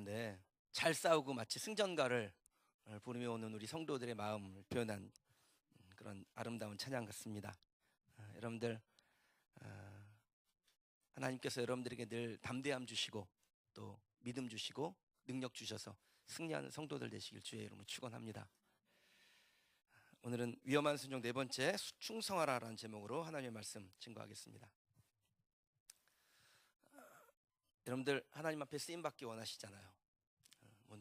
가운데 잘 싸우고 마치 승전가를 부르며 오는 우리 성도들의 마음을 표현한 그런 아름다운 찬양 같습니다. 여러분들 하나님께서 여러분들에게 늘 담대함 주시고 또 믿음 주시고 능력 주셔서 승리하는 성도들 되시길 주의 이름으로 축원합니다. 오늘은 위험한 순종 네 번째 충성하라라는 제목으로 하나님의 말씀 증거하겠습니다. 여러분들 하나님 앞에 쓰임 받기 원하시잖아요.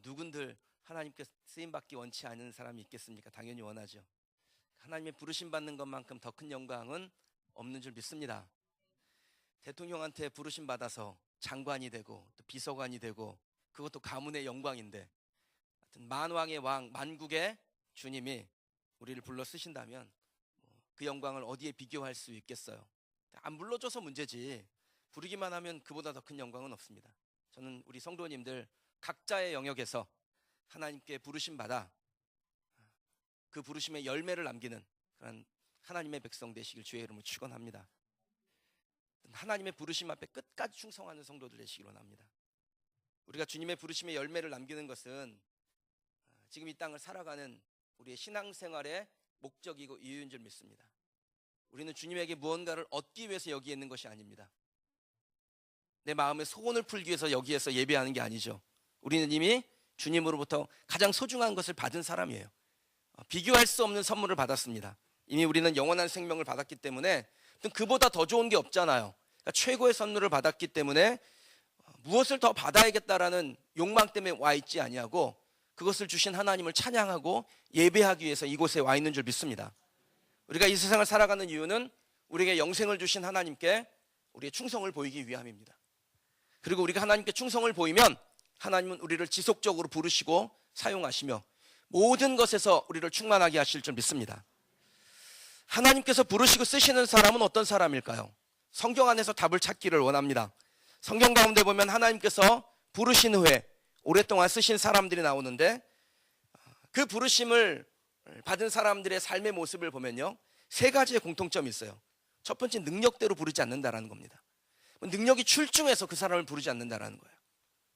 누군들 하나님께 쓰임 받기 원치 않은 사람이 있겠습니까? 당연히 원하죠. 하나님의 부르심 받는 것만큼 더 큰 영광은 없는 줄 믿습니다. 대통령한테 부르심 받아서 장관이 되고 또 비서관이 되고 그것도 가문의 영광인데, 하여튼 만왕의 왕 만국의 주님이 우리를 불러 쓰신다면 그 영광을 어디에 비교할 수 있겠어요? 안 불러줘서 문제지 부르기만 하면 그보다 더 큰 영광은 없습니다. 저는 우리 성도님들 각자의 영역에서 하나님께 부르심 받아 그 부르심의 열매를 남기는 그런 하나님의 백성 되시길 주의 이름으로 축원합니다. 하나님의 부르심 앞에 끝까지 충성하는 성도들 되시길 원합니다. 우리가 주님의 부르심의 열매를 남기는 것은 지금 이 땅을 살아가는 우리의 신앙생활의 목적이고 이유인 줄 믿습니다. 우리는 주님에게 무언가를 얻기 위해서 여기에 있는 것이 아닙니다. 내 마음의 소원을 풀기 위해서 여기에서 예배하는 게 아니죠. 우리는 이미 주님으로부터 가장 소중한 것을 받은 사람이에요. 비교할 수 없는 선물을 받았습니다. 이미 우리는 영원한 생명을 받았기 때문에 그보다 더 좋은 게 없잖아요. 그러니까 최고의 선물을 받았기 때문에 무엇을 더 받아야겠다라는 욕망 때문에 와 있지 아니하고 그것을 주신 하나님을 찬양하고 예배하기 위해서 이곳에 와 있는 줄 믿습니다. 우리가 이 세상을 살아가는 이유는 우리에게 영생을 주신 하나님께 우리의 충성을 보이기 위함입니다. 그리고 우리가 하나님께 충성을 보이면 하나님은 우리를 지속적으로 부르시고 사용하시며 모든 것에서 우리를 충만하게 하실 줄 믿습니다. 하나님께서 부르시고 쓰시는 사람은 어떤 사람일까요? 성경 안에서 답을 찾기를 원합니다. 성경 가운데 보면 하나님께서 부르신 후에 오랫동안 쓰신 사람들이 나오는데, 그 부르심을 받은 사람들의 삶의 모습을 보면요, 세 가지의 공통점이 있어요. 첫 번째, 능력대로 부르지 않는다라는 겁니다. 능력이 출중해서 그 사람을 부르지 않는다라는 거예요.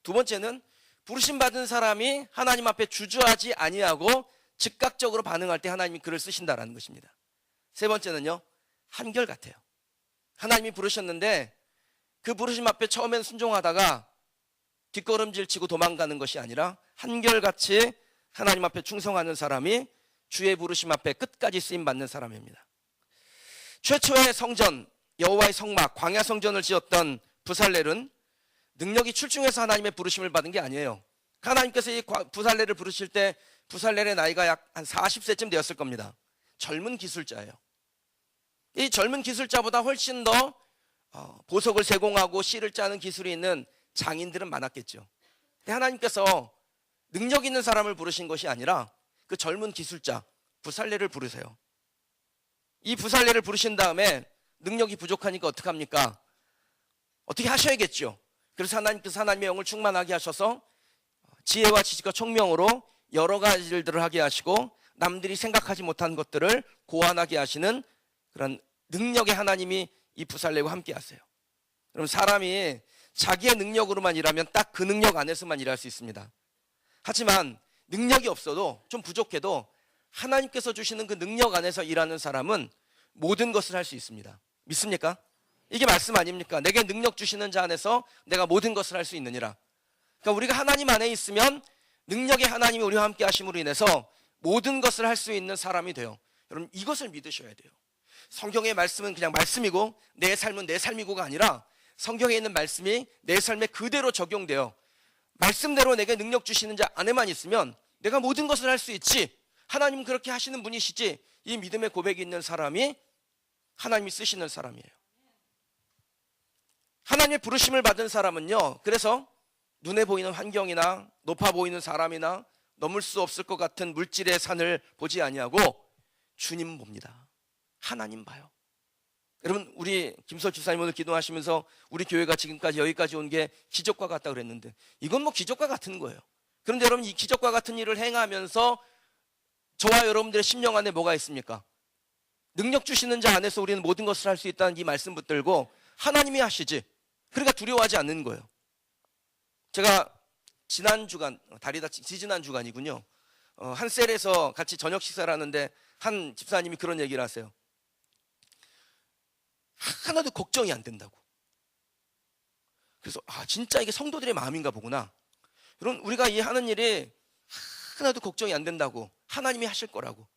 두 번째는 부르심 받은 사람이 하나님 앞에 주저하지 아니하고 즉각적으로 반응할 때 하나님이 그를 쓰신다라는 것입니다. 세 번째는요, 한결같아요. 하나님이 부르셨는데 그 부르심 앞에 처음엔 순종하다가 뒷걸음질 치고 도망가는 것이 아니라 한결같이 하나님 앞에 충성하는 사람이 주의 부르심 앞에 끝까지 쓰임받는 사람입니다. 최초의 성전, 여호와의 성막, 광야 성전을 지었던 부살렐은 능력이 출중해서 하나님의 부르심을 받은 게 아니에요. 하나님께서 이 부살렐을 부르실 때 부살렐의 나이가 약 한 40세쯤 되었을 겁니다. 젊은 기술자예요. 이 젊은 기술자보다 훨씬 더 보석을 세공하고 실을 짜는 기술이 있는 장인들은 많았겠죠. 근데 하나님께서 능력 있는 사람을 부르신 것이 아니라 그 젊은 기술자 부살렐을 부르세요. 이 부살렐을 부르신 다음에 능력이 부족하니까 어떡합니까? 어떻게 하셔야겠죠. 그래서 하나님께서 하나님의 영을 충만하게 하셔서 지혜와 지식과 총명으로 여러 가지 일들을 하게 하시고 남들이 생각하지 못한 것들을 고안하게 하시는 그런 능력의 하나님이 이 부살렐과 함께 하세요. 그럼 사람이 자기의 능력으로만 일하면 딱 그 능력 안에서만 일할 수 있습니다. 하지만 능력이 없어도 좀 부족해도 하나님께서 주시는 그 능력 안에서 일하는 사람은 모든 것을 할 수 있습니다. 믿습니까? 이게 말씀 아닙니까? 내게 능력 주시는 자 안에서 내가 모든 것을 할 수 있느니라. 그러니까 우리가 하나님 안에 있으면 능력의 하나님이 우리와 함께 하심으로 인해서 모든 것을 할 수 있는 사람이 돼요. 여러분, 이것을 믿으셔야 돼요. 성경의 말씀은 그냥 말씀이고 내 삶은 내 삶이고가 아니라 성경에 있는 말씀이 내 삶에 그대로 적용돼요. 말씀대로 내게 능력 주시는 자 안에만 있으면 내가 모든 것을 할 수 있지, 하나님은 그렇게 하시는 분이시지, 이 믿음의 고백이 있는 사람이 하나님이 쓰시는 사람이에요. 하나님의 부르심을 받은 사람은요, 그래서 눈에 보이는 환경이나 높아 보이는 사람이나 넘을 수 없을 것 같은 물질의 산을 보지 아니하고 주님 봅니다. 하나님 봐요. 여러분, 우리 김서 주사님 오늘 기도하시면서 우리 교회가 지금까지 여기까지 온 게 기적과 같다 그랬는데 이건 뭐 기적과 같은 거예요. 그런데 여러분, 이 기적과 같은 일을 행하면서 저와 여러분들의 심령 안에 뭐가 있습니까? 능력 주시는 자 안에서 우리는 모든 것을 할 수 있다는 이 말씀 붙들고 하나님이 하시지, 그러니까 두려워하지 않는 거예요. 제가 지지난 주간이군요. 한 셀에서 같이 저녁 식사를 하는데 한 집사님이 그런 얘기를 하세요. 하나도 걱정이 안 된다고. 그래서 진짜 이게 성도들의 마음인가 보구나. 여러분, 우리가 이 하는 일이 하나도 걱정이 안 된다고, 하나님이 하실 거라고.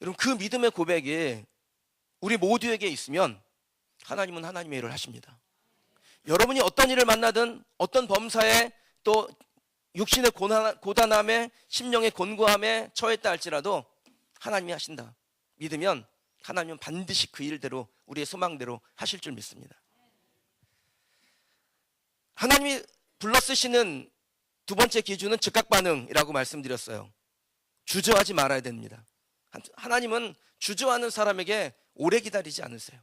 여러분, 그 믿음의 고백이 우리 모두에게 있으면 하나님은 하나님의 일을 하십니다. 여러분이 어떤 일을 만나든, 어떤 범사에, 또 육신의 고단함에, 심령의 곤고함에 처했다 할지라도 하나님이 하신다 믿으면 하나님은 반드시 그 일대로, 우리의 소망대로 하실 줄 믿습니다. 하나님이 불러쓰시는 두 번째 기준은 즉각 반응이라고 말씀드렸어요. 주저하지 말아야 됩니다. 하나님은 주저하는 사람에게 오래 기다리지 않으세요.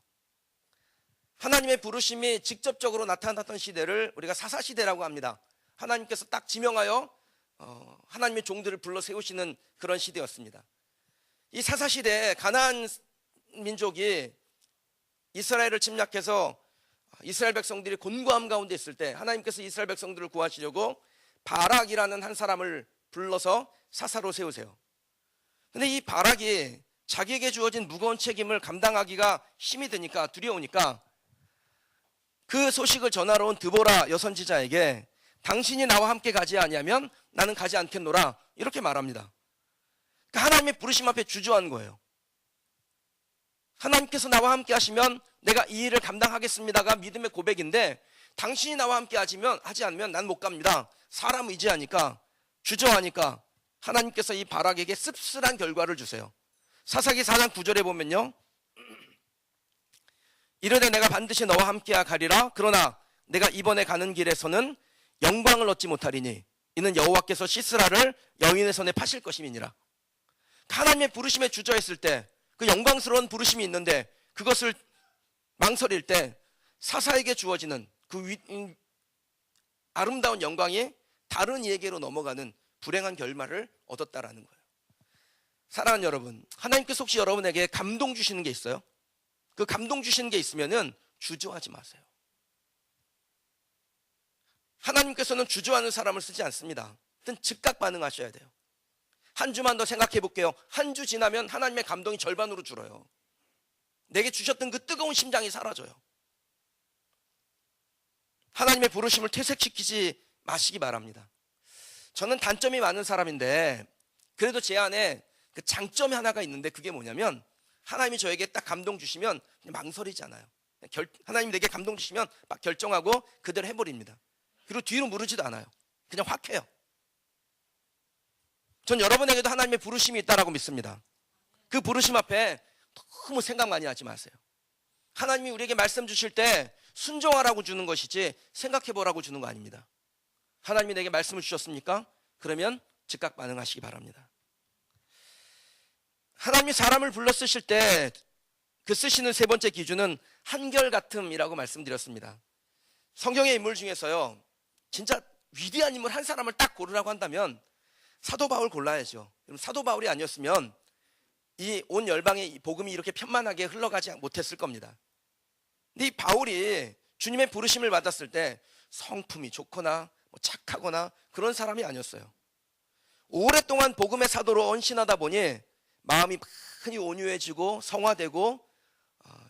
하나님의 부르심이 직접적으로 나타났던 시대를 우리가 사사시대라고 합니다. 하나님께서 딱 지명하여 하나님의 종들을 불러 세우시는 그런 시대였습니다. 이 사사시대에 가나안 민족이 이스라엘을 침략해서 이스라엘 백성들이 곤고함 가운데 있을 때 하나님께서 이스라엘 백성들을 구하시려고 바락이라는 한 사람을 불러서 사사로 세우세요. 근데 이 바락이 자기에게 주어진 무거운 책임을 감당하기가 힘이 드니까, 두려우니까 그 소식을 전하러 온 드보라 여선지자에게 당신이 나와 함께 가지 아니하면 나는 가지 않겠노라, 이렇게 말합니다. 그러니까 하나님의 부르심 앞에 주저한 거예요. 하나님께서 나와 함께 하시면 내가 이 일을 감당하겠습니다가 믿음의 고백인데, 당신이 나와 함께 하지 않으면 난 못 갑니다. 사람 의지하니까, 주저하니까 하나님께서 이 바락에게 씁쓸한 결과를 주세요. 사사기 4장 9절에 보면요, 이르되 내가 반드시 너와 함께 가리라. 그러나 내가 이번에 가는 길에서는 영광을 얻지 못하리니 이는 여호와께서 시스라를 여인의 손에 파실 것임이니라. 하나님의 부르심에 주저했을 때, 그 영광스러운 부르심이 있는데 그것을 망설일 때 사사에게 주어지는 그 아름다운 영광이 다른 이에게로 넘어가는 불행한 결말을 얻었다라는 거예요. 사랑하는 여러분, 하나님께서 혹시 여러분에게 감동 주시는 게 있어요? 그 감동 주시는 게 있으면은 주저하지 마세요. 하나님께서는 주저하는 사람을 쓰지 않습니다. 일단 즉각 반응하셔야 돼요. 한 주만 더 생각해 볼게요. 한 주 지나면 하나님의 감동이 절반으로 줄어요. 내게 주셨던 그 뜨거운 심장이 사라져요. 하나님의 부르심을 퇴색시키지 마시기 바랍니다. 저는 단점이 많은 사람인데 그래도 제 안에 그 장점이 하나가 있는데, 그게 뭐냐면 하나님이 저에게 딱 감동 주시면 그냥 망설이지 않아요. 하나님 내게 감동 주시면 막 결정하고 그대로 해버립니다. 그리고 뒤로 무르지도 않아요. 그냥 확 해요. 전 여러분에게도 하나님의 부르심이 있다라고 믿습니다. 그 부르심 앞에 너무 생각 많이 하지 마세요. 하나님이 우리에게 말씀 주실 때 순종하라고 주는 것이지 생각해보라고 주는 거 아닙니다. 하나님이 내게 말씀을 주셨습니까? 그러면 즉각 반응하시기 바랍니다. 하나님이 사람을 불러 쓰실 때 그 쓰시는 세 번째 기준은 한결같음이라고 말씀드렸습니다. 성경의 인물 중에서요, 진짜 위대한 인물 한 사람을 딱 고르라고 한다면 사도 바울 골라야죠. 사도 바울이 아니었으면 이 온 열방에 이 복음이 이렇게 편만하게 흘러가지 못했을 겁니다. 근데 이 바울이 주님의 부르심을 받았을 때 성품이 좋거나 착하거나 그런 사람이 아니었어요. 오랫동안 복음의 사도로 헌신하다 보니 마음이 많이 온유해지고 성화되고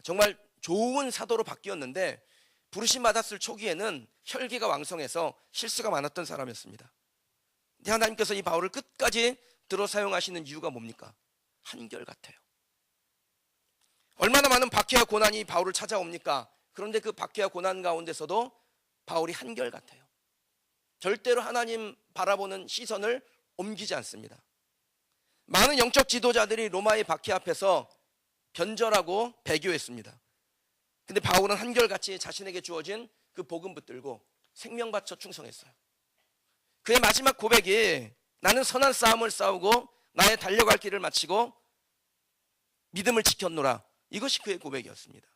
정말 좋은 사도로 바뀌었는데, 부르심 받았을 초기에는 혈기가 왕성해서 실수가 많았던 사람이었습니다. 근데 하나님께서 이 바울을 끝까지 들어 사용하시는 이유가 뭡니까? 한결같아요. 얼마나 많은 박해와 고난이 바울을 찾아옵니까? 그런데 그 박해와 고난 가운데서도 바울이 한결같아요. 절대로 하나님 바라보는 시선을 옮기지 않습니다. 많은 영적 지도자들이 로마의 박해 앞에서 변절하고 배교했습니다. 근데 바울은 한결같이 자신에게 주어진 그 복음 붙들고 생명 바쳐 충성했어요. 그의 마지막 고백이 나는 선한 싸움을 싸우고 나의 달려갈 길을 마치고 믿음을 지켰노라, 이것이 그의 고백이었습니다.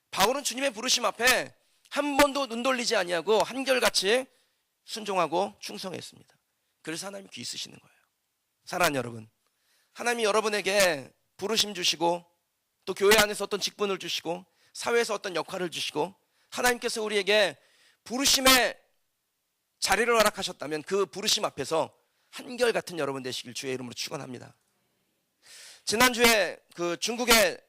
바울은 주님의 부르심 앞에 한 번도 눈 돌리지 아니하고 한결같이 순종하고 충성했습니다. 그래서 하나님이 귀 쓰시는 거예요. 사랑하는 여러분, 하나님이 여러분에게 부르심 주시고 또 교회 안에서 어떤 직분을 주시고 사회에서 어떤 역할을 주시고 하나님께서 우리에게 부르심의 자리를 허락하셨다면 그 부르심 앞에서 한결같은 여러분 되시길 주의 이름으로 축원합니다. 지난주에 그 중국의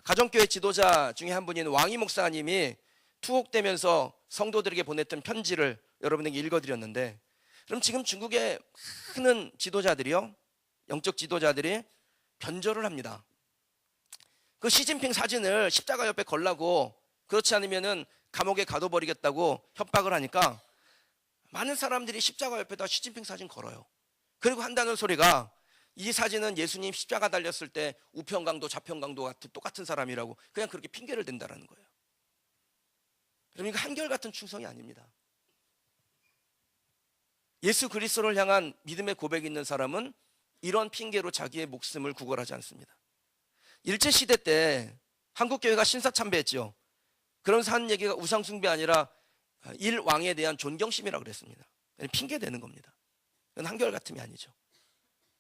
가정교회 지도자 중에 한 분인 왕이 목사님이 투옥되면서 성도들에게 보냈던 편지를 여러분에게 읽어드렸는데, 그럼 지금 중국의 많은 지도자들이요, 영적 지도자들이 변절을 합니다. 그 시진핑 사진을 십자가 옆에 걸라고, 그렇지 않으면은 감옥에 가둬버리겠다고 협박을 하니까 많은 사람들이 십자가 옆에다 시진핑 사진 걸어요. 그리고 한다는 소리가 이 사진은 예수님 십자가 달렸을 때 우편강도 좌편강도 같은 똑같은 사람이라고 그냥 그렇게 핑계를 댄다는 거예요. 그러니까 한결같은 충성이 아닙니다. 예수 그리스도를 향한 믿음의 고백이 있는 사람은 이런 핑계로 자기의 목숨을 구걸하지 않습니다. 일제시대 때 한국교회가 신사참배했죠. 그러면서 하는 얘기가 우상숭배 아니라 일왕에 대한 존경심이라고 그랬습니다. 핑계 대는 겁니다. 그건 한결같음이 아니죠.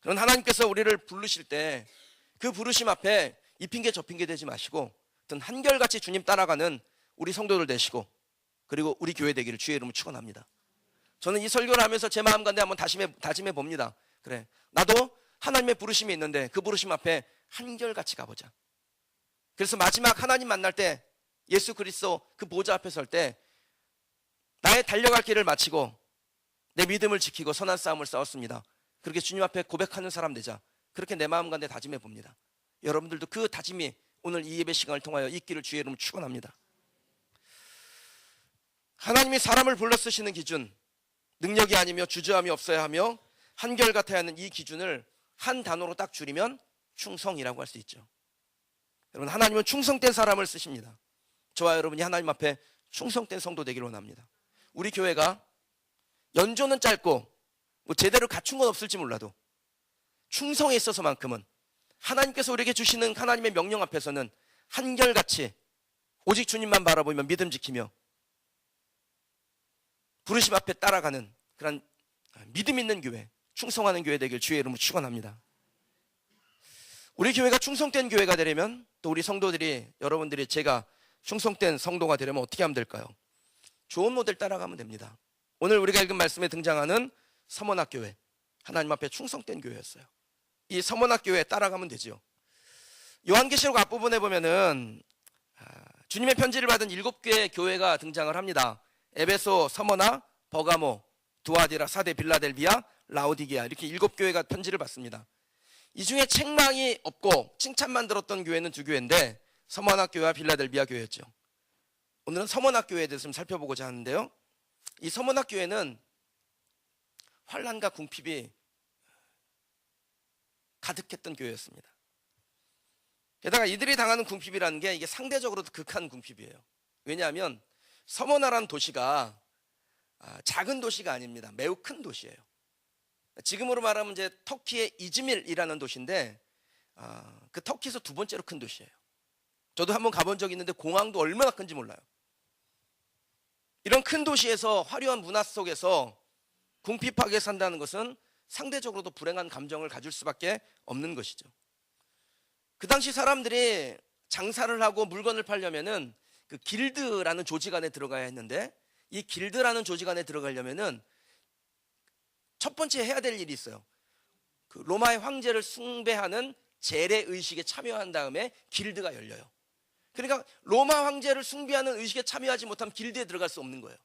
그런 하나님께서 우리를 부르실 때 그 부르심 앞에 이 핑계 저 핑계 대지 마시고 어떤 한결같이 주님 따라가는 우리 성도들 되시고, 그리고 우리 교회 되기를 주의 이름으로 축원합니다. 저는 이 설교를 하면서 제 마음 가운데 한번 다짐해 봅니다. 그래, 나도 하나님의 부르심이 있는데 그 부르심 앞에 한결같이 가보자. 그래서 마지막 하나님 만날 때 예수 그리스도 그 보좌 앞에 설 때 나의 달려갈 길을 마치고 내 믿음을 지키고 선한 싸움을 싸웠습니다. 그렇게 주님 앞에 고백하는 사람 되자. 그렇게 내 마음 가운데 다짐해 봅니다. 여러분들도 그 다짐이 오늘 이 예배 시간을 통하여 있기를 주의 이름으로 축원합니다. 하나님이 사람을 불러 쓰시는 기준, 능력이 아니며 주저함이 없어야 하며 한결같아야 하는 이 기준을 한 단어로 딱 줄이면 충성이라고 할 수 있죠. 여러분, 하나님은 충성된 사람을 쓰십니다. 저와 여러분이 하나님 앞에 충성된 성도 되기를 원합니다. 우리 교회가 연조는 짧고 뭐 제대로 갖춘 건 없을지 몰라도 충성에 있어서만큼은 하나님께서 우리에게 주시는 하나님의 명령 앞에서는 한결같이 오직 주님만 바라보며 믿음 지키며 부르심 앞에 따라가는 그런 믿음 있는 교회, 충성하는 교회 되길 주의 이름으로 축원합니다. 우리 교회가 충성된 교회가 되려면, 또 우리 성도들이, 여러분들이, 제가 충성된 성도가 되려면 어떻게 하면 될까요? 좋은 모델 따라가면 됩니다. 오늘 우리가 읽은 말씀에 등장하는 서문학 교회, 하나님 앞에 충성된 교회였어요. 이 서문학 교회에 따라가면 되죠. 요한계시록 앞부분에 보면은 주님의 편지를 받은 7개의 교회가 등장을 합니다. 에베소, 서머나, 버가모, 두아디라, 사데, 빌라델비아, 라오디게아, 이렇게 7교회가 편지를 받습니다. 이 중에 책망이 없고 칭찬만 들었던 교회는 2교회인데 서머나 교회와 빌라델비아 교회였죠. 오늘은 서머나 교회에 대해서 좀 살펴보고자 하는데요, 이 서머나 교회는 환난과 궁핍이 가득했던 교회였습니다. 게다가 이들이 당하는 궁핍이라는 게 이게 상대적으로도 극한 궁핍이에요. 왜냐하면 서머나라는 도시가 작은 도시가 아닙니다. 매우 큰 도시예요. 지금으로 말하면 이제 터키의 이즈밀이라는 도시인데 그 터키에서 2번째로 큰 도시예요. 저도 한번 가본 적이 있는데 공항도 얼마나 큰지 몰라요. 이런 큰 도시에서 화려한 문화 속에서 궁핍하게 산다는 것은 상대적으로도 불행한 감정을 가질 수밖에 없는 것이죠. 그 당시 사람들이 장사를 하고 물건을 팔려면은 그 길드라는 조직 안에 들어가야 했는데, 이 길드라는 조직 안에 들어가려면은 첫 번째 해야 될 일이 있어요. 그 로마의 황제를 숭배하는 제례 의식에 참여한 다음에 길드가 열려요. 그러니까 로마 황제를 숭배하는 의식에 참여하지 못하면 길드에 들어갈 수 없는 거예요.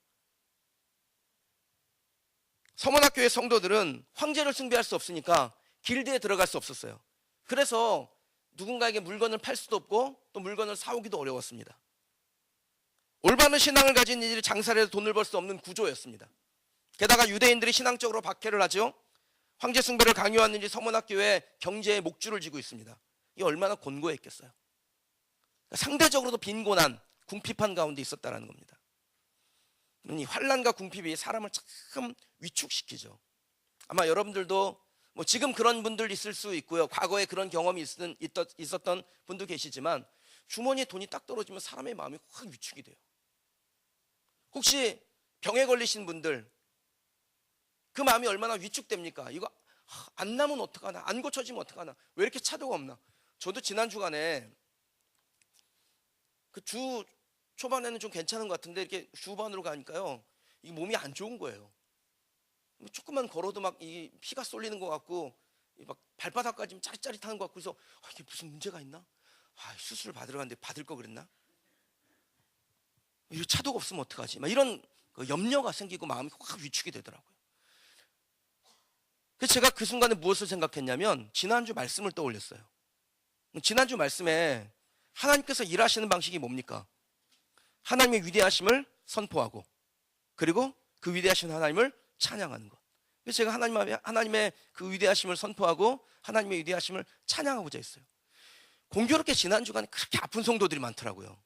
서문학교의 성도들은 황제를 숭배할 수 없으니까 길드에 들어갈 수 없었어요. 그래서 누군가에게 물건을 팔 수도 없고 또 물건을 사오기도 어려웠습니다. 올바른 신앙을 가진 이들이 장사를 해서 돈을 벌 수 없는 구조였습니다. 게다가 유대인들이 신앙적으로 박해를 하죠. 황제 숭배를 강요하는 이 서문학교의 경제의 목줄을 쥐고 있습니다. 이게 얼마나 곤고했겠어요. 상대적으로도 빈곤한 궁핍한 가운데 있었다는 겁니다. 이 환난과 궁핍이 사람을 참 위축시키죠. 아마 여러분들도 뭐 지금 그런 분들 있을 수 있고요, 과거에 그런 경험이 있었던 분도 계시지만 주머니에 돈이 딱 떨어지면 사람의 마음이 확 위축이 돼요. 혹시 병에 걸리신 분들, 그 마음이 얼마나 위축됩니까? 이거 안 나면 어떡하나, 안 고쳐지면 어떡하나, 왜 이렇게 차도가 없나. 저도 지난 주간에 그 주 초반에는 좀 괜찮은 것 같은데 이렇게 주반으로 가니까요, 이 몸이 안 좋은 거예요. 조금만 걸어도 막 이 피가 쏠리는 것 같고 막 발바닥까지 짜릿짜릿한 것 같고 그래서 이게 무슨 문제가 있나? 수술을 받으러 갔는데 받을 거 그랬나? 이 차도가 없으면 어떡하지? 막 이런 염려가 생기고 마음이 확 위축이 되더라고요. 그래서 제가 그 순간에 무엇을 생각했냐면 지난주 말씀을 떠올렸어요. 지난주 말씀에 하나님께서 일하시는 방식이 뭡니까? 하나님의 위대하심을 선포하고 그리고 그 위대하신 하나님을 찬양하는 것. 그래서 제가 하나님의 그 위대하심을 선포하고 하나님의 위대하심을 찬양하고자 했어요. 공교롭게 지난 주간에 그렇게 아픈 성도들이 많더라고요.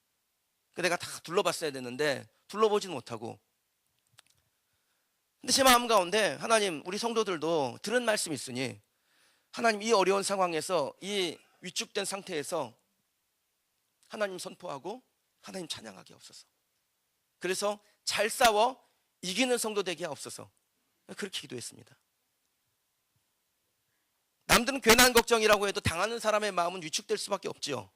내가 다 둘러봤어야 되는데 둘러보지는 못하고. 근데 제 마음 가운데 하나님, 우리 성도들도 들은 말씀이 있으니 하나님, 이 어려운 상황에서, 이 위축된 상태에서 하나님 선포하고 하나님 찬양하게 하옵소서. 그래서 잘 싸워 이기는 성도 되게 하옵소서. 그렇게 기도했습니다. 남들은 괜한 걱정이라고 해도 당하는 사람의 마음은 위축될 수밖에 없지요.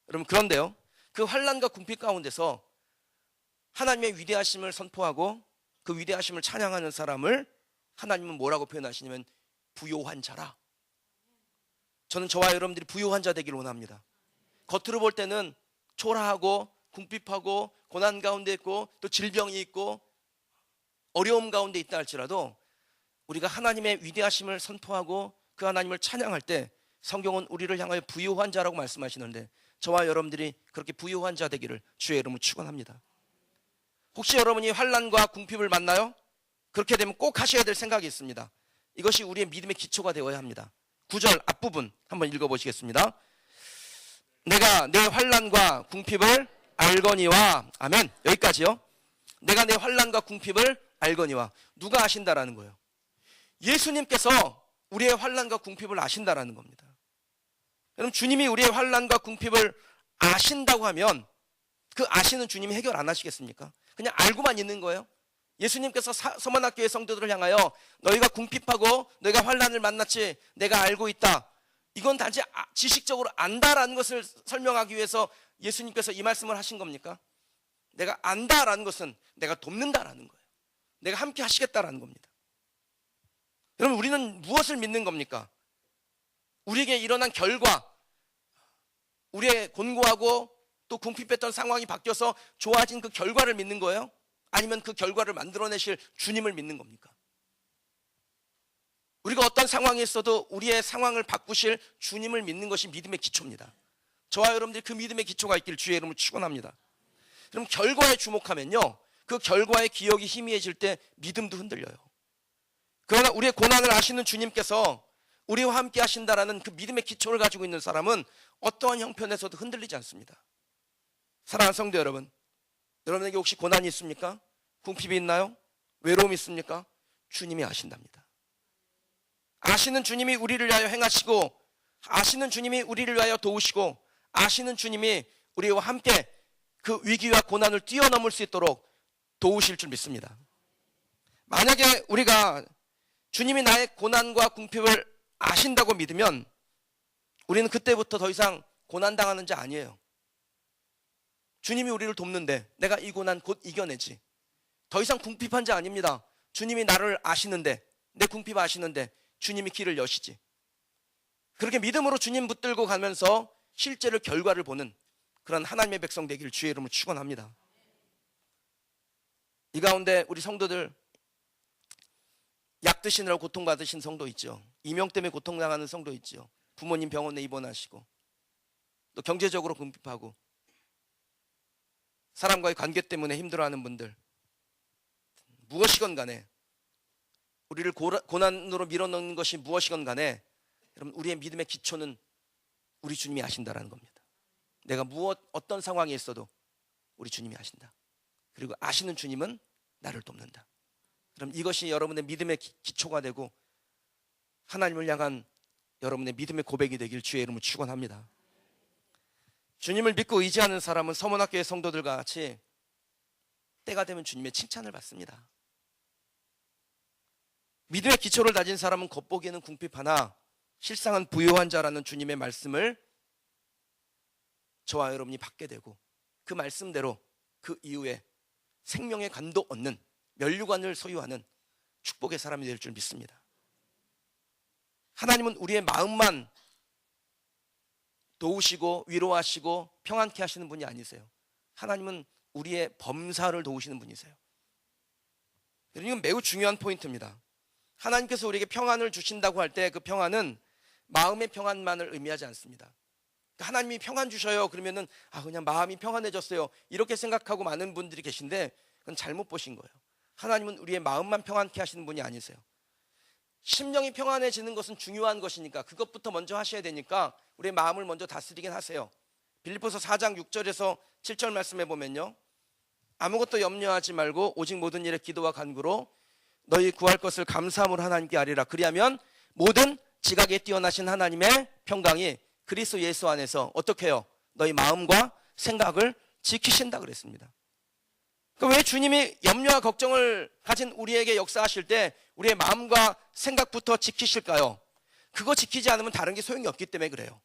여러분, 그런데요, 그 환난과 궁핍 가운데서 하나님의 위대하심을 선포하고 그 위대하심을 찬양하는 사람을 하나님은 뭐라고 표현하시냐면 부요한 자라. 저는 저와 여러분들이 부요한 자 되기를 원합니다. 겉으로 볼 때는 초라하고 궁핍하고 고난 가운데 있고 또 질병이 있고 어려움 가운데 있다 할지라도 우리가 하나님의 위대하심을 선포하고 그 하나님을 찬양할 때 성경은 우리를 향하여 부요한 자라고 말씀하시는데 저와 여러분들이 그렇게 부요한 자 되기를 주의 이름으로 축원합니다. 혹시 여러분이 환난과 궁핍을 만나요? 그렇게 되면 꼭 하셔야 될 생각이 있습니다. 이것이 우리의 믿음의 기초가 되어야 합니다. 9절 앞부분 한번 읽어보시겠습니다. 내가 내 환난과 궁핍을 알거니와. 아멘. 여기까지요. 내가 내 환난과 궁핍을 알거니와. 누가 아신다라는 거예요? 예수님께서 우리의 환난과 궁핍을 아신다라는 겁니다. 그럼 주님이 우리의 환난과 궁핍을 아신다고 하면 그 아시는 주님이 해결 안 하시겠습니까? 그냥 알고만 있는 거예요. 예수님께서 서만학교의 성도들을 향하여 너희가 궁핍하고 너희가 환난을 만났지 내가 알고 있다. 이건 단지 지식적으로 안다라는 것을 설명하기 위해서 예수님께서 이 말씀을 하신 겁니까? 내가 안다라는 것은 내가 돕는다라는 거예요. 내가 함께 하시겠다라는 겁니다. 여러분, 우리는 무엇을 믿는 겁니까? 우리에게 일어난 결과, 우리의 곤고하고 또 궁핍했던 상황이 바뀌어서 좋아진 그 결과를 믿는 거예요? 아니면 그 결과를 만들어내실 주님을 믿는 겁니까? 우리가 어떤 상황에 있어도 우리의 상황을 바꾸실 주님을 믿는 것이 믿음의 기초입니다. 저와 여러분들이 그 믿음의 기초가 있기를 주의 이름으로 축원합니다. 그럼 결과에 주목하면요, 그 결과의 기억이 희미해질 때 믿음도 흔들려요. 그러나 우리의 고난을 아시는 주님께서 우리와 함께 하신다라는 그 믿음의 기초를 가지고 있는 사람은 어떠한 형편에서도 흔들리지 않습니다. 사랑하는 성도 여러분, 여러분에게 혹시 고난이 있습니까? 궁핍이 있나요? 외로움이 있습니까? 주님이 아신답니다. 아시는 주님이 우리를 위하여 행하시고, 아시는 주님이 우리를 위하여 도우시고, 아시는 주님이 우리와 함께 그 위기와 고난을 뛰어넘을 수 있도록 도우실 줄 믿습니다. 만약에 우리가 주님이 나의 고난과 궁핍을 아신다고 믿으면 우리는 그때부터 더 이상 고난당하는 자 아니에요. 주님이 우리를 돕는데 내가 이 고난 곧 이겨내지. 더 이상 궁핍한 자 아닙니다. 주님이 나를 아시는데, 내 궁핍 아시는데 주님이 길을 여시지. 그렇게 믿음으로 주님 붙들고 가면서 실제로 결과를 보는 그런 하나님의 백성 되기를 주의 이름으로 축원합니다. 이 가운데 우리 성도들 약 드시느라고 고통받으신 성도 있죠. 이명 때문에 고통당하는 성도 있죠. 부모님 병원에 입원하시고 또 경제적으로 궁핍하고 사람과의 관계 때문에 힘들어하는 분들, 무엇이건 간에 우리를 고난으로 밀어넣는 것이 무엇이건 간에 여러분, 우리의 믿음의 기초는 우리 주님이 아신다라는 겁니다. 내가 어떤 상황에 있어도 우리 주님이 아신다. 그리고 아시는 주님은 나를 돕는다. 그럼 이것이 여러분의 믿음의 기초가 되고 하나님을 향한 여러분의 믿음의 고백이 되길 주의 이름으로 축원합니다. 주님을 믿고 의지하는 사람은 서문학교의 성도들과 같이 때가 되면 주님의 칭찬을 받습니다. 믿음의 기초를 다진 사람은 겉보기에는 궁핍하나 실상은 부요한 자라는 주님의 말씀을 저와 여러분이 받게 되고 그 말씀대로 그 이후에 생명의 간도 얻는 면류관을 소유하는 축복의 사람이 될 줄 믿습니다. 하나님은 우리의 마음만 도우시고 위로하시고 평안케 하시는 분이 아니세요. 하나님은 우리의 범사를 도우시는 분이세요. 이건 매우 중요한 포인트입니다. 하나님께서 우리에게 평안을 주신다고 할 때 그 평안은 마음의 평안만을 의미하지 않습니다. 하나님이 평안 주셔요 그러면은 그냥 마음이 평안해졌어요 이렇게 생각하고 많은 분들이 계신데 그건 잘못 보신 거예요. 하나님은 우리의 마음만 평안케 하시는 분이 아니세요. 심령이 평안해지는 것은 중요한 것이니까 그것부터 먼저 하셔야 되니까 우리의 마음을 먼저 다스리긴 하세요. 빌립보서 4장 6절에서 7절 말씀해 보면요, 아무것도 염려하지 말고 오직 모든 일에 기도와 간구로 너희 구할 것을 감사함으로 하나님께 아뢰라. 그리하면 모든 지각에 뛰어나신 하나님의 평강이 그리스도 예수 안에서 어떻게 해요? 너희 마음과 생각을 지키신다 그랬습니다. 왜 주님이 염려와 걱정을 가진 우리에게 역사하실 때 우리의 마음과 생각부터 지키실까요? 그거 지키지 않으면 다른 게 소용이 없기 때문에 그래요.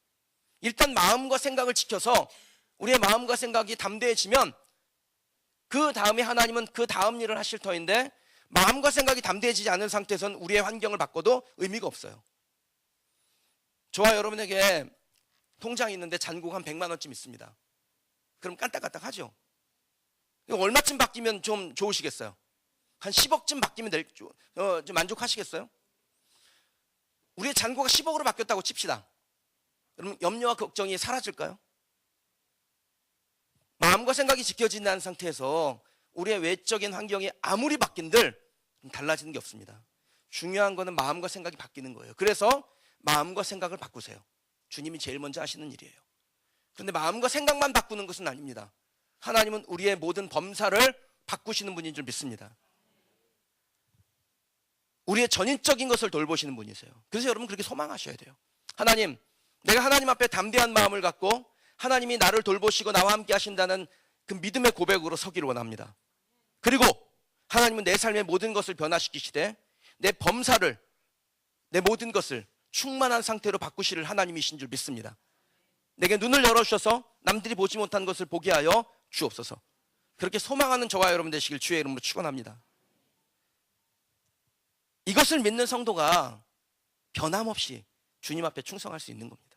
일단 마음과 생각을 지켜서 우리의 마음과 생각이 담대해지면 그 다음에 하나님은 그 다음 일을 하실 터인데, 마음과 생각이 담대해지지 않은 상태에서는 우리의 환경을 바꿔도 의미가 없어요. 저와 여러분에게 통장이 있는데 잔고가 한 100만 원쯤 있습니다. 그럼 깐딱깐딱 하죠. 얼마쯤 바뀌면 좀 좋으시겠어요? 한 10억쯤 바뀌면 좀 만족하시겠어요? 우리의 잔고가 10억으로 바뀌었다고 칩시다. 그러면 염려와 걱정이 사라질까요? 마음과 생각이 지켜진다는 상태에서 우리의 외적인 환경이 아무리 바뀐들 달라지는 게 없습니다. 중요한 거는 마음과 생각이 바뀌는 거예요. 그래서 마음과 생각을 바꾸세요. 주님이 제일 먼저 하시는 일이에요. 그런데 마음과 생각만 바꾸는 것은 아닙니다. 하나님은 우리의 모든 범사를 바꾸시는 분인 줄 믿습니다. 우리의 전인적인 것을 돌보시는 분이세요. 그래서 여러분 그렇게 소망하셔야 돼요. 하나님, 내가 하나님 앞에 담대한 마음을 갖고 하나님이 나를 돌보시고 나와 함께 하신다는 그 믿음의 고백으로 서기를 원합니다. 그리고 하나님은 내 삶의 모든 것을 변화시키시되 내 범사를, 내 모든 것을 충만한 상태로 바꾸실 하나님이신 줄 믿습니다. 내게 눈을 열어주셔서 남들이 보지 못한 것을 보게 하여 주옵소서. 그렇게 소망하는 저와 여러분 되시길 주의 이름으로 축원합니다. 이것을 믿는 성도가 변함없이 주님 앞에 충성할 수 있는 겁니다.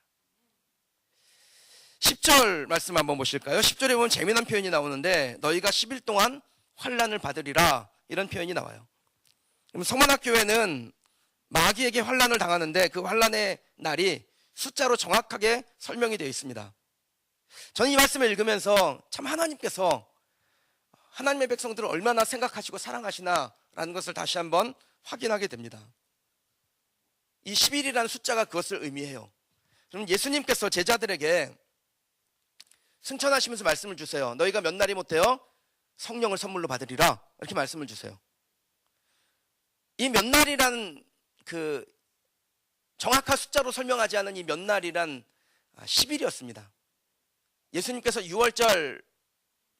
10절 말씀 한번 보실까요? 10절에 보면 재미난 표현이 나오는데 너희가 10일 동안 환난을 받으리라, 이런 표현이 나와요. 그럼 성만학교회는 마귀에게 환난을 당하는데 그 환난의 날이 숫자로 정확하게 설명이 되어 있습니다. 저는 이 말씀을 읽으면서 참 하나님께서 하나님의 백성들을 얼마나 생각하시고 사랑하시나라는 것을 다시 한번 확인하게 됩니다. 이 10일이라는 숫자가 그것을 의미해요. 그럼 예수님께서 제자들에게 승천하시면서 말씀을 주세요. 너희가 몇 날이 못해요? 성령을 선물로 받으리라, 이렇게 말씀을 주세요. 이 몇 날이란 그 정확한 숫자로 설명하지 않은 이 몇 날이란 10일이었습니다. 예수님께서 6월절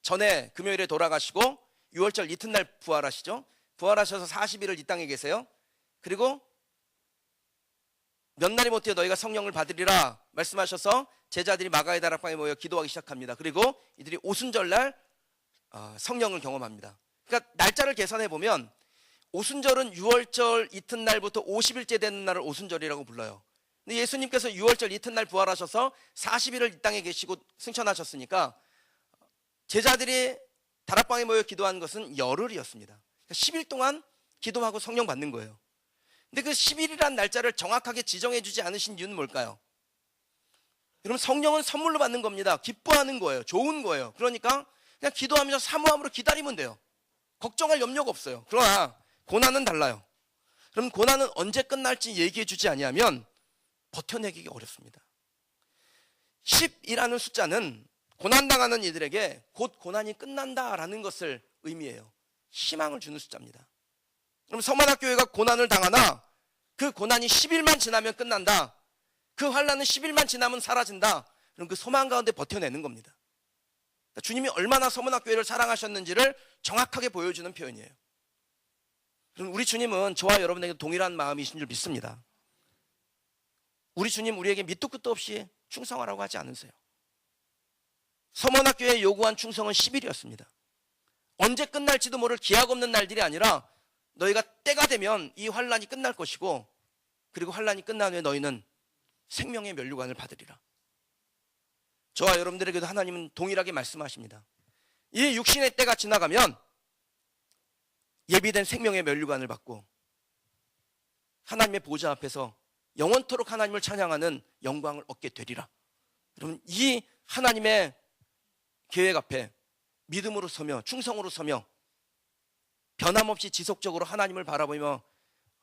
전에 금요일에 돌아가시고 6월절 이튿날 부활하시죠. 부활하셔서 40일을 이 땅에 계세요. 그리고 몇 날이 못해 너희가 성령을 받으리라 말씀하셔서 제자들이 마가의 다락방에 모여 기도하기 시작합니다. 그리고 이들이 오순절날 성령을 경험합니다. 그러니까 날짜를 계산해 보면 오순절은 6월절 이튿날부터 50일째 되는 날을 오순절이라고 불러요. 근데 예수님께서 6월절 이튿날 부활하셔서 40일을 이 땅에 계시고 승천하셨으니까 제자들이 다락방에 모여 기도한 것은 열흘이었습니다. 그러니까 10일 동안 기도하고 성령 받는 거예요. 근데 그 10일이라는 날짜를 정확하게 지정해 주지 않으신 이유는 뭘까요? 여러분, 성령은 선물로 받는 겁니다. 기뻐하는 거예요. 좋은 거예요. 그러니까 그냥 기도하면서 사모함으로 기다리면 돼요. 걱정할 염려가 없어요. 그러나 고난은 달라요. 그럼 고난은 언제 끝날지 얘기해 주지 아니하면 버텨내기가 어렵습니다. 10이라는 숫자는 고난당하는 이들에게 곧 고난이 끝난다라는 것을 의미해요. 희망을 주는 숫자입니다. 그럼 성만학교회가 고난을 당하나 그 고난이 10일만 지나면 끝난다, 그 환난은 10일만 지나면 사라진다, 그럼 그 소망 가운데 버텨내는 겁니다. 그러니까 주님이 얼마나 서문학교회를 사랑하셨는지를 정확하게 보여주는 표현이에요. 그럼 우리 주님은 저와 여러분에게 동일한 마음이신 줄 믿습니다. 우리 주님 우리에게 밑도 끝도 없이 충성하라고 하지 않으세요. 서문학교회에 요구한 충성은 10일이었습니다. 언제 끝날지도 모를 기약 없는 날들이 아니라 너희가 때가 되면 이 환란이 끝날 것이고, 그리고 환란이 끝난 후에 너희는 생명의 면류관을 받으리라. 저와 여러분들에게도 하나님은 동일하게 말씀하십니다. 이 육신의 때가 지나가면 예비된 생명의 면류관을 받고 하나님의 보좌 앞에서 영원토록 하나님을 찬양하는 영광을 얻게 되리라. 여러분, 이 하나님의 계획 앞에 믿음으로 서며 충성으로 서며 변함없이 지속적으로 하나님을 바라보며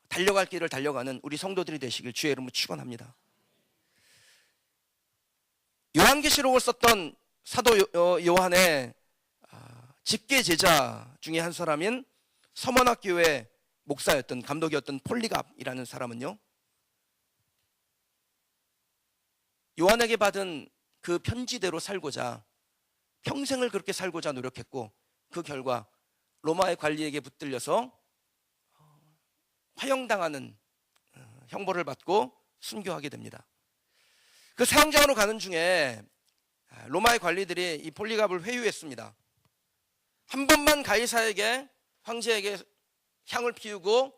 달려갈 길을 달려가는 우리 성도들이 되시길 주의 이름으로 축원합니다. 요한계시록을 썼던 사도 요한의 직계 제자 중에 한 사람인 서머나 교회 목사였던, 감독이었던 폴리갑이라는 사람은요, 요한에게 받은 그 편지대로 살고자, 평생을 그렇게 살고자 노력했고, 그 결과 로마의 관리에게 붙들려서 화형당하는 형벌을 받고 순교하게 됩니다. 그 사형장으로 가는 중에 로마의 관리들이 이 폴리갑을 회유했습니다. 한 번만 가이사에게, 황제에게 향을 피우고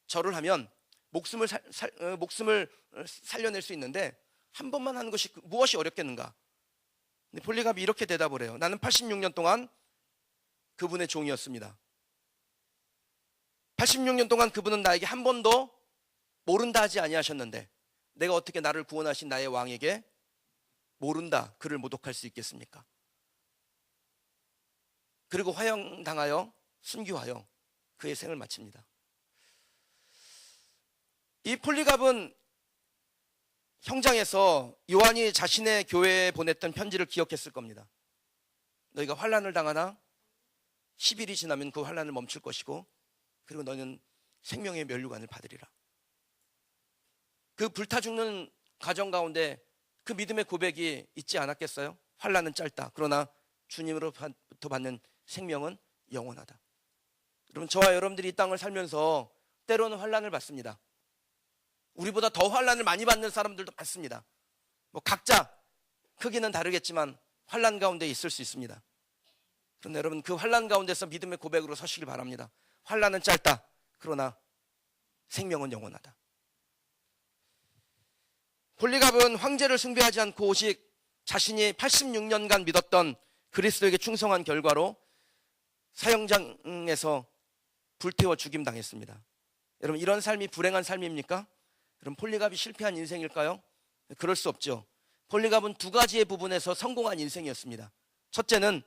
절을 하면 목숨을 살려낼 수 있는데 한 번만 하는 것이 무엇이 어렵겠는가? 근데 폴리갑이 이렇게 대답을 해요. 나는 86년 동안 그분의 종이었습니다. 86년 동안 그분은 나에게 한 번도 모른다 하지 아니하셨는데 내가 어떻게 나를 구원하신 나의 왕에게 모른다, 그를 모독할 수 있겠습니까? 그리고 화형당하여 순교하여 그의 생을 마칩니다. 이 폴리갑은 형장에서 요한이 자신의 교회에 보냈던 편지를 기억했을 겁니다. 너희가 환난을 당하나 10일이 지나면 그 환난을 멈출 것이고, 그리고 너희는 생명의 면류관을 받으리라. 그 불타 죽는 가정 가운데 그 믿음의 고백이 있지 않았겠어요? 환난은 짧다, 그러나 주님으로부터 받는 생명은 영원하다. 여러분, 저와 여러분들이 이 땅을 살면서 때로는 환난을 받습니다. 우리보다 더 환난을 많이 받는 사람들도 많습니다. 각자 크기는 다르겠지만 환난 가운데 있을 수 있습니다. 그런데 여러분, 그 환난 가운데서 믿음의 고백으로 서시길 바랍니다. 환난은 짧다, 그러나 생명은 영원하다. 폴리갑은 황제를 숭배하지 않고 오직 자신이 86년간 믿었던 그리스도에게 충성한 결과로 사형장에서 불태워 죽임당했습니다. 여러분, 이런 삶이 불행한 삶입니까? 여러분, 폴리갑이 실패한 인생일까요? 그럴 수 없죠. 폴리갑은 두 가지의 부분에서 성공한 인생이었습니다. 첫째는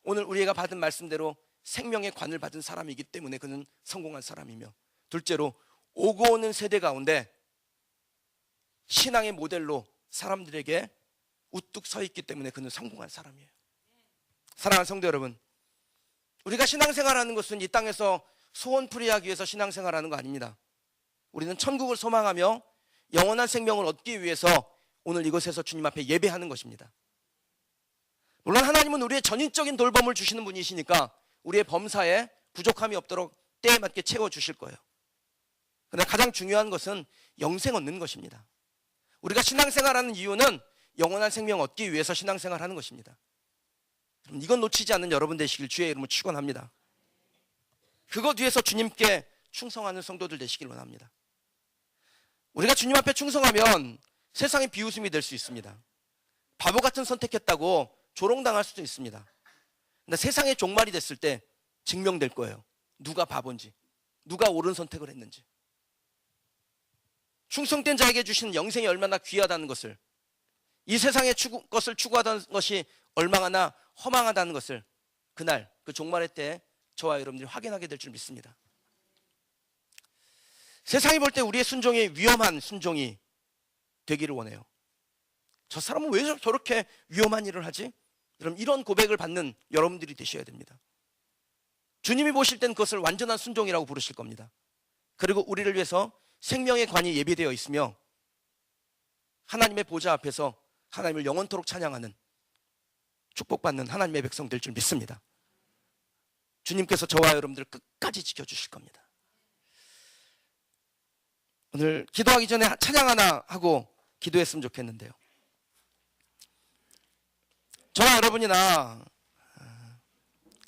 오늘 우리가 받은 말씀대로 생명의 관을 받은 사람이기 때문에 그는 성공한 사람이며, 둘째로 오고 오는 세대 가운데 신앙의 모델로 사람들에게 우뚝 서 있기 때문에 그는 성공한 사람이에요. 사랑하는 성도 여러분, 우리가 신앙생활하는 것은 이 땅에서 소원풀이하기 위해서 신앙생활하는 거 아닙니다. 우리는 천국을 소망하며 영원한 생명을 얻기 위해서 오늘 이곳에서 주님 앞에 예배하는 것입니다. 물론 하나님은 우리의 전인적인 돌봄을 주시는 분이시니까 우리의 범사에 부족함이 없도록 때에 맞게 채워주실 거예요. 그러나 가장 중요한 것은 영생 얻는 것입니다. 우리가 신앙생활하는 이유는 영원한 생명 얻기 위해서 신앙생활하는 것입니다. 이건 놓치지 않는 여러분 되시길 주의 이름으로 축원합니다. 그것 위해서 주님께 충성하는 성도들 되시길 원합니다. 우리가 주님 앞에 충성하면 세상의 비웃음이 될 수 있습니다. 바보 같은 선택했다고 조롱당할 수도 있습니다. 근데 세상의 종말이 됐을 때 증명될 거예요. 누가 바본지, 누가 옳은 선택을 했는지. 충성된 자에게 주시는 영생이 얼마나 귀하다는 것을, 이 세상의 것을 추구하던 것이 얼마나 허망하다는 것을 그날 그 종말의 때에 저와 여러분들이 확인하게 될 줄 믿습니다. 세상이 볼 때 우리의 순종이 위험한 순종이 되기를 원해요. 저 사람은 왜 저렇게 위험한 일을 하지? 여러분, 이런 고백을 받는 여러분들이 되셔야 됩니다. 주님이 보실 땐 그것을 완전한 순종이라고 부르실 겁니다. 그리고 우리를 위해서 생명의 관이 예비되어 있으며 하나님의 보좌 앞에서 하나님을 영원토록 찬양하는 축복받는 하나님의 백성 될 줄 믿습니다. 주님께서 저와 여러분들을 끝까지 지켜주실 겁니다. 오늘 기도하기 전에 찬양 하나 하고 기도했으면 좋겠는데요. 저와 여러분이나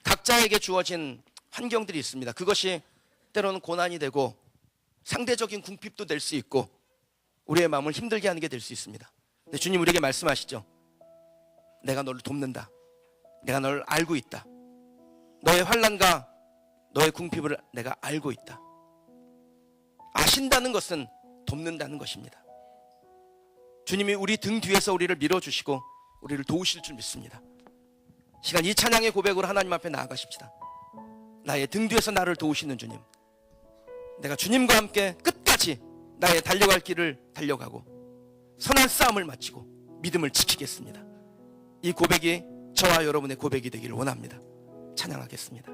각자에게 주어진 환경들이 있습니다. 그것이 때로는 고난이 되고 상대적인 궁핍도 될 수 있고 우리의 마음을 힘들게 하는 게 될 수 있습니다. 근데 주님 우리에게 말씀하시죠. 내가 너를 돕는다. 내가 너를 알고 있다. 너의 환난과 너의 궁핍을 내가 알고 있다. 아신다는 것은 돕는다는 것입니다. 주님이 우리 등 뒤에서 우리를 밀어주시고 우리를 도우실 줄 믿습니다. 시간 이 찬양의 고백으로 하나님 앞에 나아가십시다. 나의 등 뒤에서 나를 도우시는 주님, 내가 주님과 함께 끝까지 나의 달려갈 길을 달려가고 선한 싸움을 마치고 믿음을 지키겠습니다. 이 고백이 저와 여러분의 고백이 되기를 원합니다. 찬양하겠습니다.